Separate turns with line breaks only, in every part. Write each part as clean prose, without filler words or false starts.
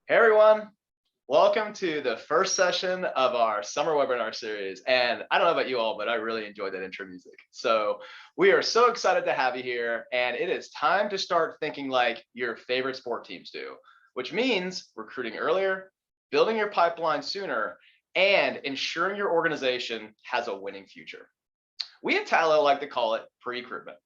Hey everyone, welcome to the first session of our summer webinar series. And I don't know about you all, but I really enjoyed that intro music. So we are so excited to have you here, and it is time to start thinking like your favorite sport teams do, which means recruiting earlier, building your pipeline sooner, and ensuring your organization has a winning future. We at Tallo like to call it pre-recruitment.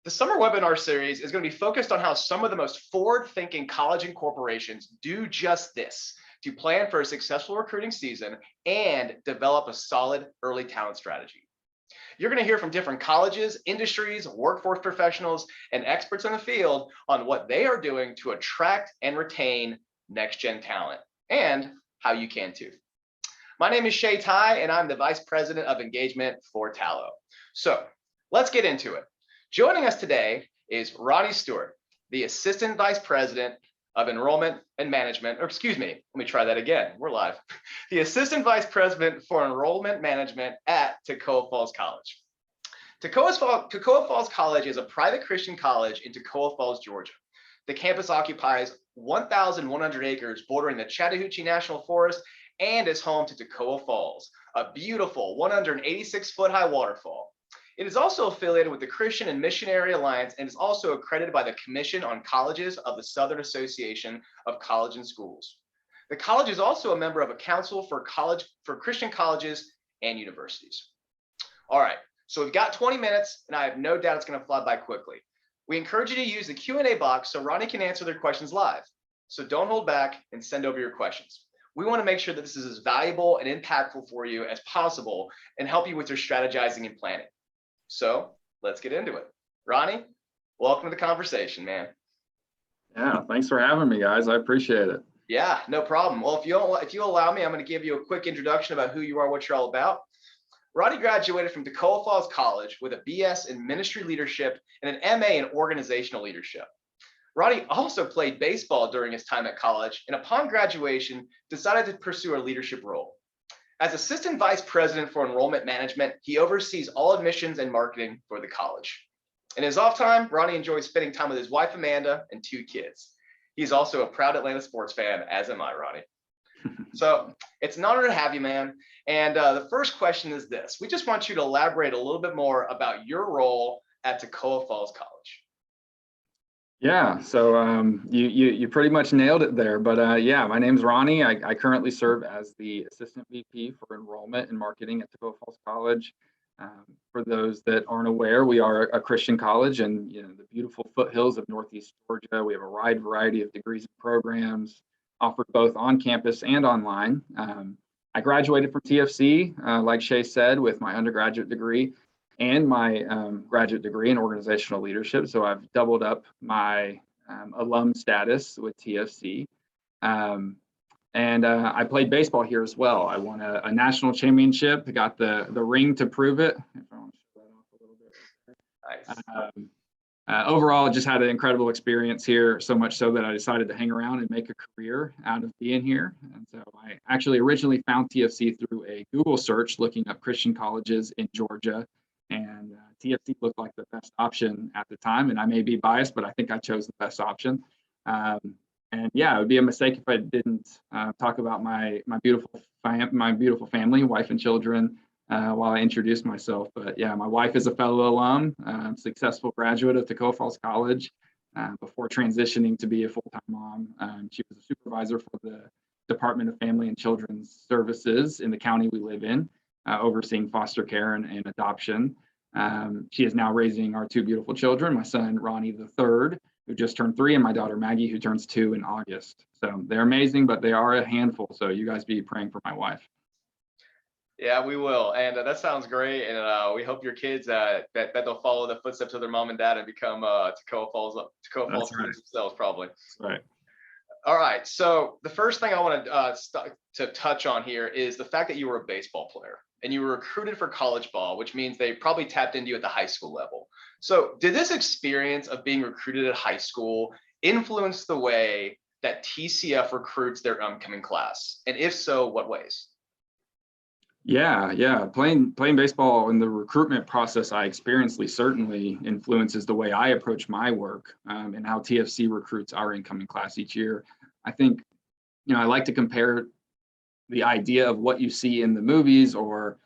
The summer webinar series is going to be focused on how some of the most forward-thinking college and corporations do just this, to plan for a successful recruiting season and develop a solid early talent strategy. You're going to hear from different colleges, industries, workforce professionals, and experts in the field on what they are doing to attract and retain next-gen talent, and how you can too. My name is Shay Tai, and I'm the Vice President of Engagement for Tallo. So let's get into it. Joining us today is Ronnie Stewart, the Assistant Vice President of Enrollment and Management, or excuse me, let me try that again, we're live. The Assistant Vice President for Enrollment Management at Toccoa Falls College. Toccoa Falls College is a private Christian college in Toccoa Falls, Georgia. The campus occupies 1,100 acres bordering the Chattahoochee National Forest and is home to Toccoa Falls, a beautiful 186-foot high waterfall. It is also affiliated with the Christian and Missionary Alliance and is also accredited by the Commission on Colleges of the Southern Association of College and Schools. The college is also a member of a council for Christian colleges and universities. All right, so we've got 20 minutes, and I have no doubt it's going to fly by quickly. We encourage you to use the Q&A box so Ronnie can answer their questions live. So don't hold back and send over your questions. We want to make sure that this is as valuable and impactful for you as possible and help you with your strategizing and planning. So let's get into it. Ronnie, welcome to the conversation, man.
Yeah, thanks for having me, guys. I appreciate it.
Yeah, no problem. Well, if you allow me, I'm going to give you a quick introduction about who you are, what you're all about. Ronnie graduated from Toccoa Falls College with a BS in Ministry Leadership and an MA in Organizational Leadership. Ronnie also played baseball during his time at college, and upon graduation, decided to pursue a leadership role. As Assistant Vice President for Enrollment Management, he oversees all admissions and marketing for the college. In his off time, Ronnie enjoys spending time with his wife, Amanda, and 2 kids. He's also a proud Atlanta sports fan, as am I, Ronnie. So it's an honor to have you, man. And the first question is this. We just want you to elaborate a little bit more about your role at Toccoa Falls College.
Yeah, so you pretty much nailed it there. But yeah, my name's Ronnie. I currently serve as the Assistant VP for Enrollment and Marketing at Toccoa Falls College. For those that aren't aware, we are a Christian college in the beautiful foothills of Northeast Georgia. We have a wide variety of degrees and programs offered both on campus and online. I graduated from TFC, like Shay said, with my undergraduate degree and my graduate degree in organizational leadership. So I've doubled up my alum status with TFC. And I played baseball here as well. I won a national championship, got the ring to prove it. If I want to show that off a little bit.
Nice.
Overall, just had an incredible experience here, so much so that I decided to hang around and make a career out of being here. And so I actually originally found TFC through a Google search looking up Christian colleges in Georgia. And TFC looked like the best option at the time. And I may be biased, but I think I chose the best option. And yeah, it would be a mistake if I didn't talk about my beautiful family, wife and children, while I introduce myself. But yeah, my wife is a fellow alum, successful graduate of Toccoa Falls College before transitioning to be a full-time mom. She was a supervisor for the Department of Family and Children's Services in the county we live in, overseeing foster care and adoption. She is now raising our 2 beautiful children, my son Ronnie III, who just turned 3, and my daughter Maggie, who turns 2 in August. So they're amazing, but they are a handful. So you guys be praying for my wife.
Yeah, we will. And that sounds great. And we hope your kids that they'll follow the footsteps of their mom and dad and become Toccoa Falls students themselves, probably.
That's right.
All right. So the first thing I want to touch on here is the fact that you were a baseball player and you were recruited for college ball, which means they probably tapped into you at the high school level. So did this experience of being recruited at high school influence the way that TCF recruits their upcoming class? And if so, what ways?
Yeah. Playing baseball in the recruitment process I experienced certainly influences the way I approach my work and how TFC recruits our incoming class each year. I think, I like to compare the idea of what you see in the movies or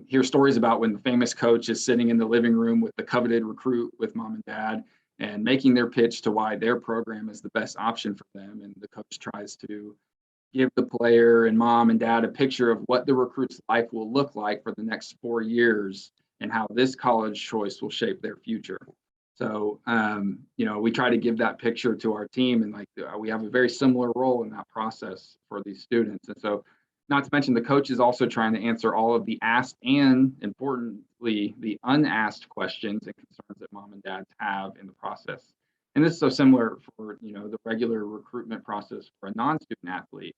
hear stories about when the famous coach is sitting in the living room with the coveted recruit with mom and dad and making their pitch to why their program is the best option for them. And the coach tries to give the player and mom and dad a picture of what the recruit's life will look like for the next 4 years and how this college choice will shape their future. So, we try to give that picture to our team, and we have a very similar role in that process for these students. And so, not to mention the coach is also trying to answer all of the asked and importantly, the unasked questions and concerns that mom and dads have in the process. And this is so similar for, the regular recruitment process for a non-student athlete,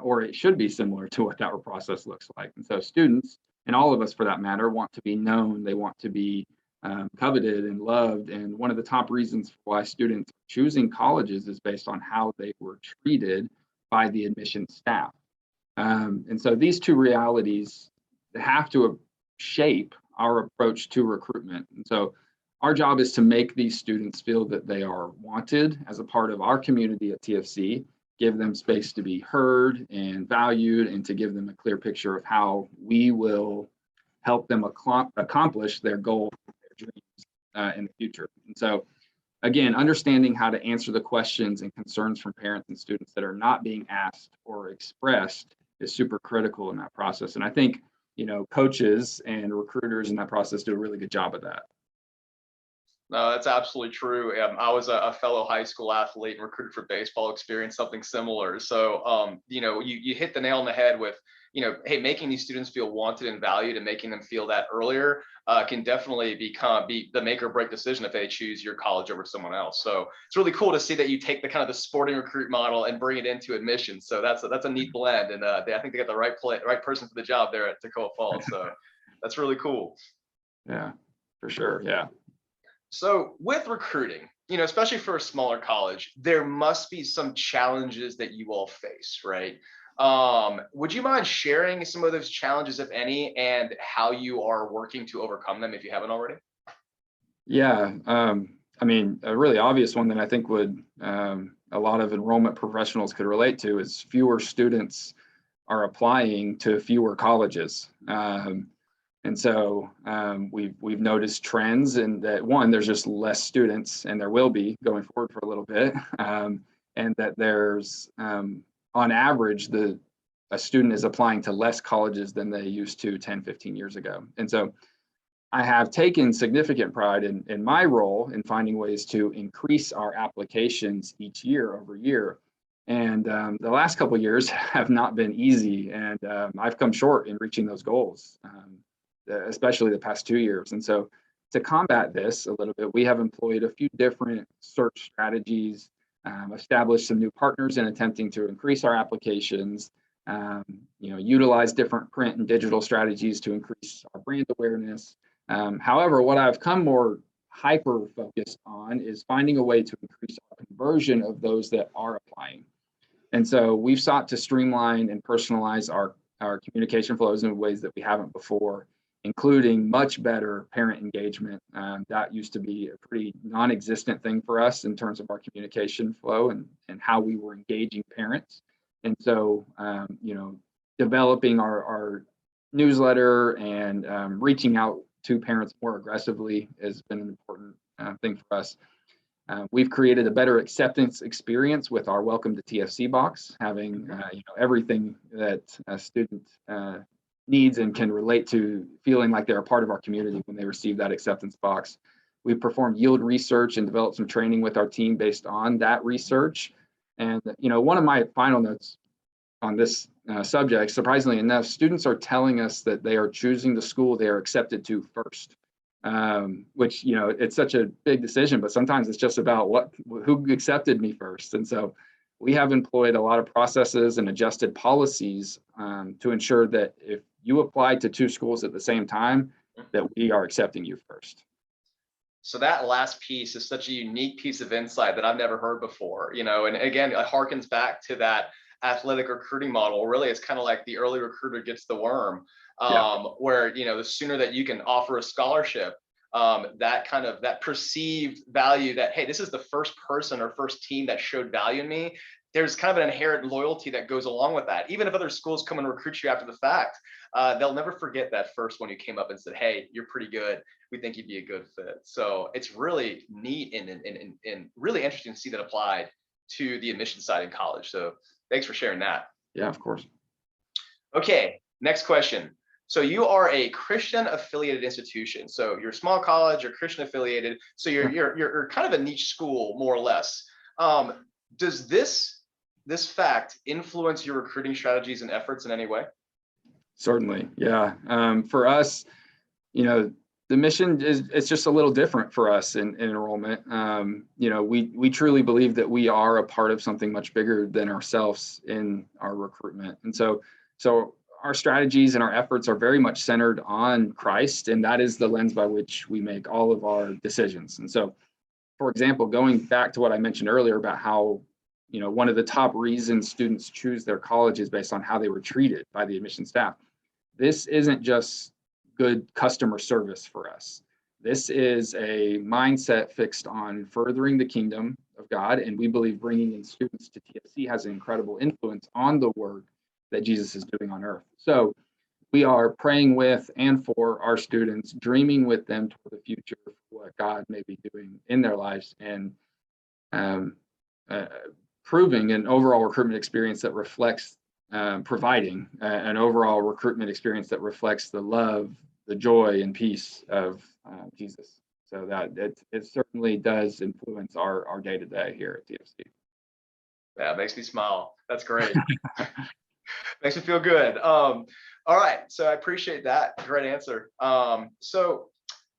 or it should be similar to what that process looks like. And so students, and all of us for that matter, want to be known, they want to be coveted and loved. And one of the top reasons why students are choosing colleges is based on how they were treated by the admissions staff. And so these two realities have to shape our approach to recruitment. And so our job is to make these students feel that they are wanted as a part of our community at TFC, give them space to be heard and valued, and to give them a clear picture of how we will help them accomplish their goal, their dreams in the future. And so, again, understanding how to answer the questions and concerns from parents and students that are not being asked or expressed is super critical in that process. And I think, coaches and recruiters in that process do a really good job of that.
No, that's absolutely true. I was a fellow high school athlete and recruited for baseball, experienced something similar. So, you hit the nail on the head with, hey, making these students feel wanted and valued and making them feel that earlier can definitely be the make or break decision if they choose your college over someone else. So it's really cool to see that you take the kind of the sporting recruit model and bring it into admissions. So that's a neat blend, and I think they got the right person for the job there at Toccoa Falls. So that's really cool.
Yeah, for sure. Yeah.
So with recruiting, especially for a smaller college, there must be some challenges that you all face, right? Would you mind sharing some of those challenges, if any, and how you are working to overcome them if you haven't already?
Yeah. A really obvious one that I think would a lot of enrollment professionals could relate to is fewer students are applying to fewer colleges. And so we've noticed trends in that. One, there's just less students, and there will be going forward for a little bit, and that there's on average a student is applying to less colleges than they used to 10, 15 years ago. And so I have taken significant pride in my role in finding ways to increase our applications each year over year. And the last couple of years have not been easy, and I've come short in reaching those goals. Especially the past 2 years. And so to combat this a little bit, we have employed a few different search strategies, established some new partners in attempting to increase our applications, utilize different print and digital strategies to increase our brand awareness. However, what I've come more hyper focused on is finding a way to increase our conversion of those that are applying. And so we've sought to streamline and personalize our communication flows in ways that we haven't before, including much better parent engagement. That used to be a pretty non-existent thing for us in terms of our communication flow and how we were engaging parents. And so, developing our newsletter and reaching out to parents more aggressively has been an important thing for us. We've created a better acceptance experience with our Welcome to TFC box, having everything that a student needs and can relate to, feeling like they're a part of our community when they receive that acceptance box. We've performed yield research and developed some training with our team based on that research. And one of my final notes on this subject, surprisingly enough, students are telling us that they are choosing the school they are accepted to first. Which it's such a big decision, but sometimes it's just about who accepted me first. And so we have employed a lot of processes and adjusted policies to ensure that if you apply to 2 schools at the same time, that we are accepting you first.
So that last piece is such a unique piece of insight that I've never heard before, and again, it harkens back to that athletic recruiting model. Really, it's kind of like the early recruiter gets the worm, where, the sooner that you can offer a scholarship, that perceived value that, hey, this is the first person or first team that showed value in me, there's kind of an inherent loyalty that goes along with that. Even if other schools come and recruit you after the fact, they'll never forget that first one you came up and said, hey, you're pretty good. We think you'd be a good fit. So it's really neat and really interesting to see that applied to the admission side in college. So thanks for sharing that.
Yeah, of course.
Okay, next question. So you are a Christian affiliated institution. So you're a small college, you're Christian affiliated. So you're kind of a niche school, more or less. Does this fact influence your recruiting strategies and efforts in any way?
Certainly, yeah. For us, the mission it's just a little different for us in enrollment. We truly believe that we are a part of something much bigger than ourselves in our recruitment, and so our strategies and our efforts are very much centered on Christ, and that is the lens by which we make all of our decisions. And so, for example, going back to what I mentioned earlier about how one of the top reasons students choose their college is based on how they were treated by the admission staff. This isn't just good customer service for us. This is a mindset fixed on furthering the kingdom of God, and we believe bringing in students to TFC has an incredible influence on the work that Jesus is doing on earth. So we are praying with and for our students, dreaming with them toward the future, for what God may be doing in their lives, and proving an overall recruitment experience that reflects, providing an overall recruitment experience that reflects the love, the joy, and peace of Jesus. So that it certainly does influence our day-to-day here at TFC.
Yeah, it makes me smile. That's great. Makes me feel good. All right, so I appreciate that. Great answer. So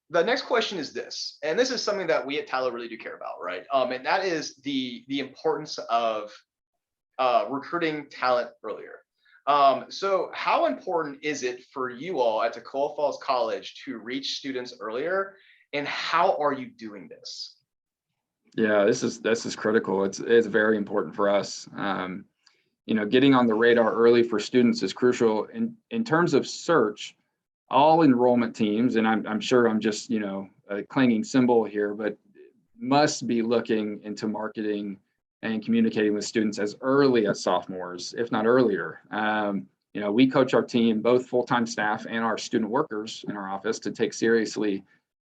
the next question is this, and this is something that we at Tallo really do care about, right? And that is the importance of recruiting talent earlier. So how important is it for you all at Toccoa Falls College to reach students earlier, and how are you doing this?
Yeah, this is critical. It's very important for us. Getting on the radar early for students is crucial. In terms of search, all enrollment teams, and I'm sure I'm just a clanging cymbal here, but must be looking into marketing and communicating with students as early as sophomores, if not earlier. We coach our team, both full-time staff and our student workers in our office, to take seriously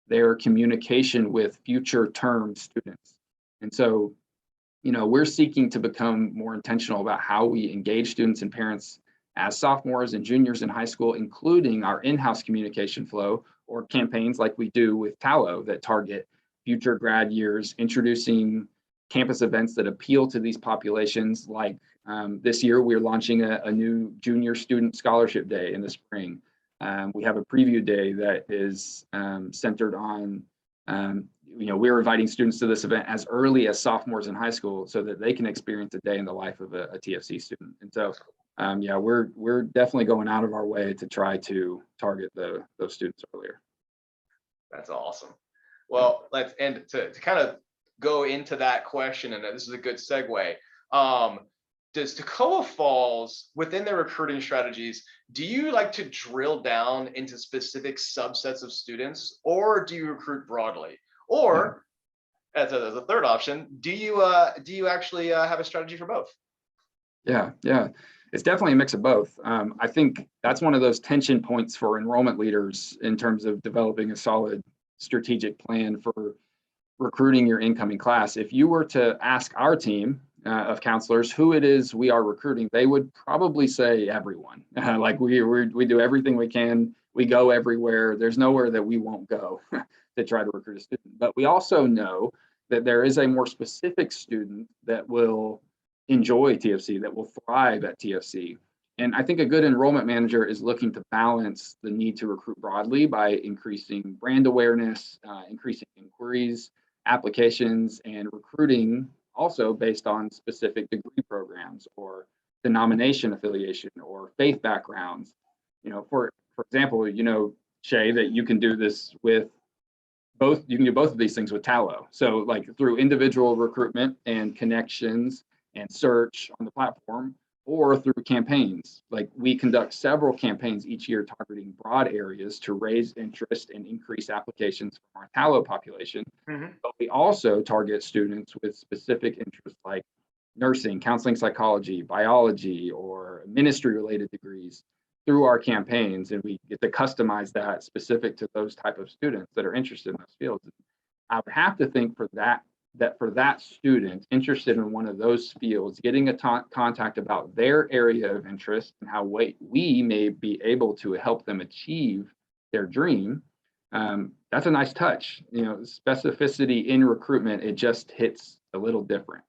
their communication with future term students. And so, we're seeking to become more intentional about how we engage students and parents as sophomores and juniors in high school, including our in-house communication flow or campaigns like we do with Tallo that target future grad years, introducing campus events that appeal to these populations. Like this year, we're launching a new junior student scholarship day in the spring. We have a preview day that is centered on, we're inviting students to this event as early as sophomores in high school so that they can experience a day in the life of a TFC student. And so, we're definitely going out of our way to try to target those students earlier.
That's awesome. Well, to kind of go into that question, and this is a good segue. Does Toccoa Falls, within their recruiting strategies, do you like to drill down into specific subsets of students, or do you recruit broadly? Or as a third option, do you actually have a strategy for both?
Yeah, it's definitely a mix of both. I think that's one of those tension points for enrollment leaders in terms of developing a solid strategic plan for recruiting your incoming class. If you were to ask our team of counselors who it is we are recruiting, they would probably say everyone. Like we do everything we can. We go everywhere. There's nowhere that we won't go to try to recruit a student. But we also know that there is a more specific student that will enjoy TFC, that will thrive at TFC. And I think a good enrollment manager is looking to balance the need to recruit broadly by increasing brand awareness, increasing inquiries, applications, and recruiting also based on specific degree programs or denomination affiliation or faith backgrounds. For example, Shay, that you can do this with both. You can do both of these things with Tallo. So like through individual recruitment and connections and search on the platform, or through campaigns. Like we conduct several campaigns each year targeting broad areas to raise interest and increase applications from our Tallo population. Mm-hmm. But we also target students with specific interests like nursing, counseling psychology, biology, or ministry related degrees through our campaigns, and we get to customize that specific to those type of students that are interested in those fields. I would have to think for that for that student interested in one of those fields, getting a contact about their area of interest and how we may be able to help them achieve their dream. That's a nice touch. You know, specificity in recruitment, it just hits a little different.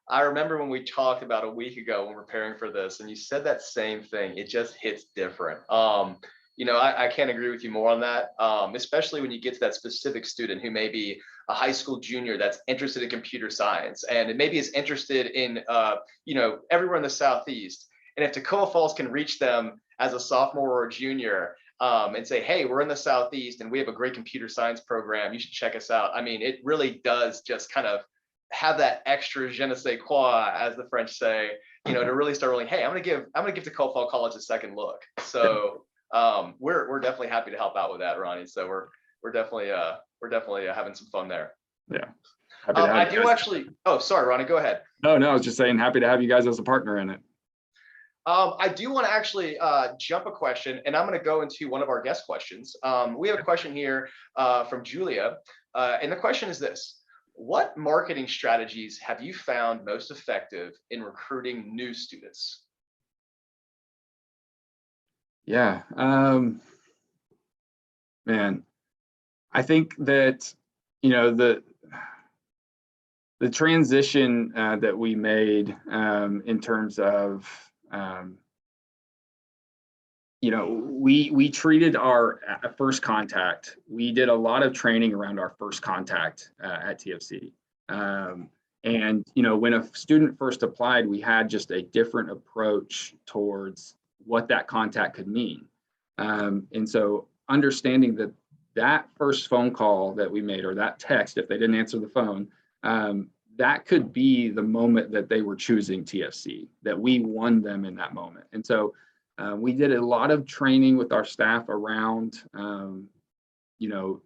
I remember when we talked about a week ago when preparing for this, and you said that same thing. It just hits different. You know, I can't agree with you more on that, especially when you get to that specific student who may be a high school junior that's interested in computer science, and maybe is interested in, you know, everywhere in the Southeast. And if Toccoa Falls can reach them as a sophomore or a junior, and say, hey, we're in the Southeast and we have a great computer science program, you should check us out. I mean, it really does just kind of have that extra je ne sais quoi, as the French say, you know, to really start rolling. Hey, I'm gonna give Toccoa Falls College a second look. So we're definitely happy to help out with that, Ronnie. So we're definitely having some fun there.
Yeah.
I do actually. Oh, sorry, Ronnie, go ahead.
No, I was just saying, happy to have you guys as a partner in it.
I do want to actually jump a question, and I'm going to go into one of our guest questions. We have a question here from Julia, and the question is this: what marketing strategies have you found most effective in recruiting new students?
Yeah, man, I think that, you know, the transition that we made in terms of, you know, we treated our first contact. We did a lot of training around our first contact at TFC. And, you know, when a student first applied, we had just a different approach towards what that contact could mean. And so understanding that first phone call that we made, or that text, if they didn't answer the phone, that could be the moment that they were choosing TFC, that we won them in that moment. And so we did a lot of training with our staff around, you know,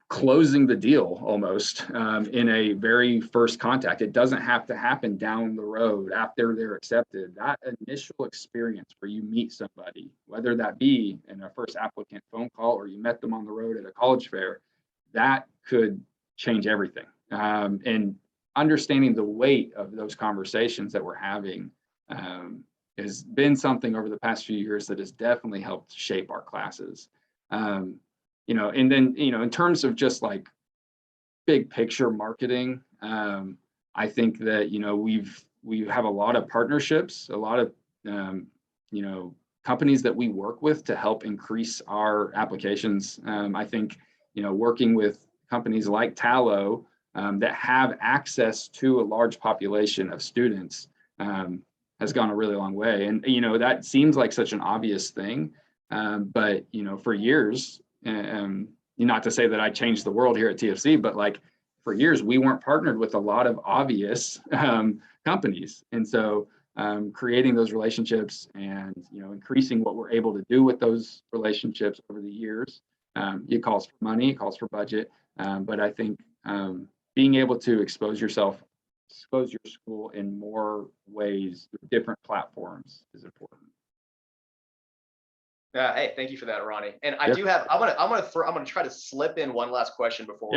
closing the deal almost in a very first contact. It doesn't have to happen down the road after they're accepted. That initial experience where you meet somebody, whether that be in a first applicant phone call or you met them on the road at a college fair, that could change everything. And understanding the weight of those conversations that we're having has been something over the past few years that has definitely helped shape our classes. You know, and then, you know, in terms of just like big picture marketing, I think that, you know, we have a lot of partnerships, a lot of, you know, companies that we work with to help increase our applications. I think, you know, working with companies like Tallo that have access to a large population of students has gone a really long way. And, you know, that seems like such an obvious thing, but, you know, for years, not to say that I changed the world here at TFC, but like for years, we weren't partnered with a lot of obvious companies. And so creating those relationships and, you know, increasing what we're able to do with those relationships over the years, it calls for money, it calls for budget. But I think being able to expose your school in more ways through different platforms is important.
Yeah, hey, thank you for that, Ronnie. And I do have, I'm gonna try to slip in one last question before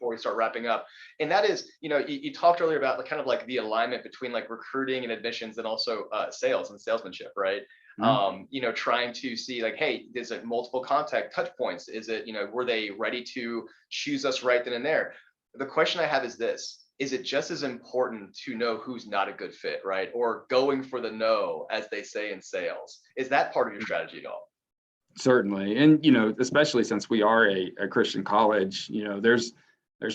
we start wrapping up. And that is, you know, you talked earlier about kind of like the alignment between like recruiting and admissions and also sales and salesmanship, right? Mm-hmm. You know, trying to see like, hey, is it multiple contact touch points? Is it, you know, were they ready to choose us right then and there? The question I have is this: is it just as important to know who's not a good fit, right? Or going for the no, as they say in sales? Is that part of your strategy at all?
Certainly. And, you know, especially since we are a Christian college, you know, there's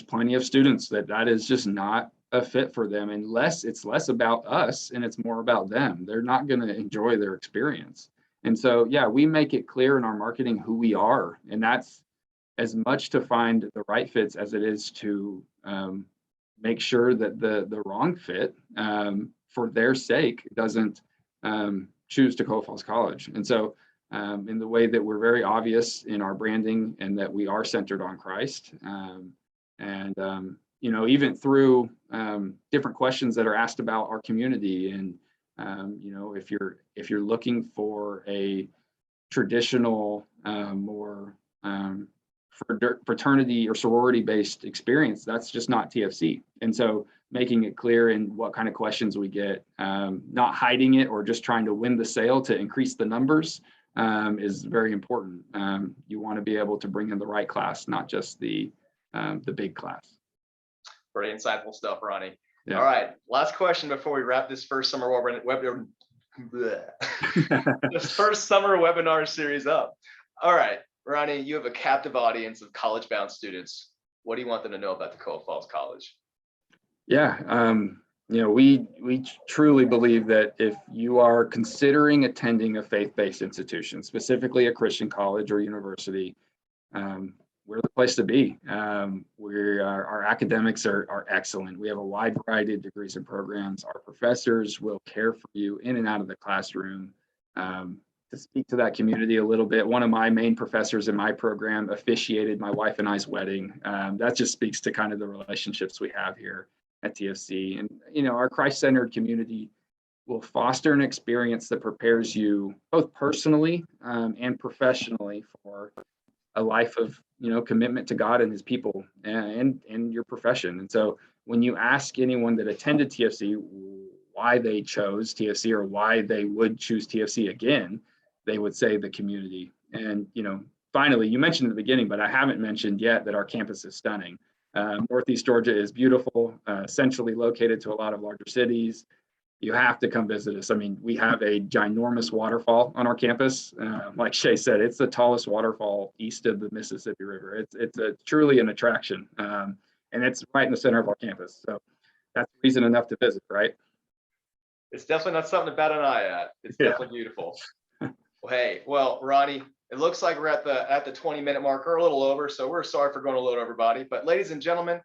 plenty of students that is just not a fit for them, unless it's less about us and it's more about them. They're not going to enjoy their experience. And so, yeah, we make it clear in our marketing who we are. And that's as much to find the right fits as it is to make sure that the wrong fit, for their sake, doesn't choose Toccoa Falls College. And so, in the way that we're very obvious in our branding and that we are centered on Christ, and even through different questions that are asked about our community. And if you're looking for a traditional more fraternity or sorority based experience, that's just not TFC. And so making it clear in what kind of questions we get, not hiding it or just trying to win the sale to increase the numbers is very important. You want to be able to bring in the right class, not just the big class.
Pretty insightful stuff, Ronnie.
Yeah.
All right, last question before we wrap this first summer webinar this first summer webinar series up. All right, Ronnie, you have a captive audience of college-bound students. What do you want them to know about Toccoa Falls College?
Yeah, we truly believe that if you are considering attending a faith-based institution, specifically a Christian college or university, we're the place to be. Our academics are excellent. We have a wide variety of degrees and programs. Our professors will care for you in and out of the classroom. To speak to that community a little bit, one of my main professors in my program officiated my wife and I's wedding. That just speaks to kind of the relationships we have here at TFC. And, our Christ-centered community will foster an experience that prepares you both personally and professionally for a life of commitment to God and his people and your profession. And so when you ask anyone that attended TFC why they chose TFC or why they would choose TFC again, they would say the community. And finally, you mentioned at the beginning, but I haven't mentioned yet that our campus is stunning. Northeast Georgia is beautiful, centrally located to a lot of larger cities. You have to come visit us. I mean, we have a ginormous waterfall on our campus. Like Shay said, it's the tallest waterfall east of the Mississippi River. It's truly an attraction, and it's right in the center of our campus. So that's reason enough to visit, right?
It's definitely not something to bat an eye at. It's definitely beautiful. Well, Ronnie, it looks like we're at the 20-minute mark or a little over, so we're sorry for going a little over, everybody. But ladies and gentlemen,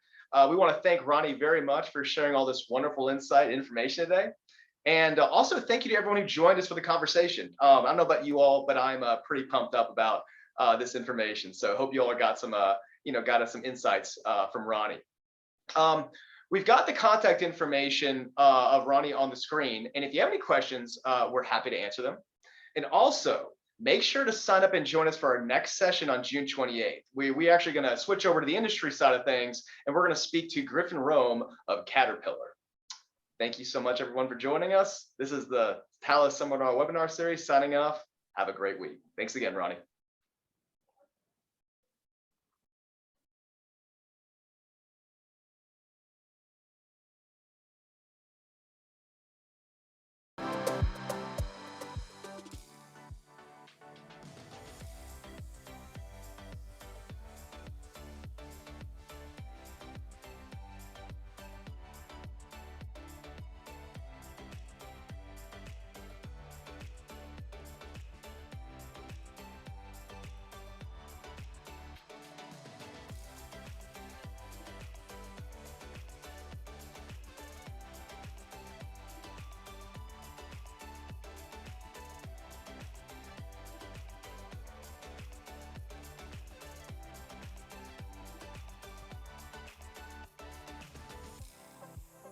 we want to thank Ronnie very much for sharing all this wonderful insight and information today. And also thank you to everyone who joined us for the conversation. I don't know about you all, but I'm pretty pumped up about this information. So I hope you all got some, got us some insights from Ronnie. We've got the contact information of Ronnie on the screen. And if you have any questions, we're happy to answer them. And also, make sure to sign up and join us for our next session on June 28th. We're actually going to switch over to the industry side of things, and we're going to speak to Griffin Rome of Caterpillar. Thank you so much, everyone, for joining us. This is the Tallo Seminar Webinar Series signing off. Have a great week. Thanks again, Ronnie.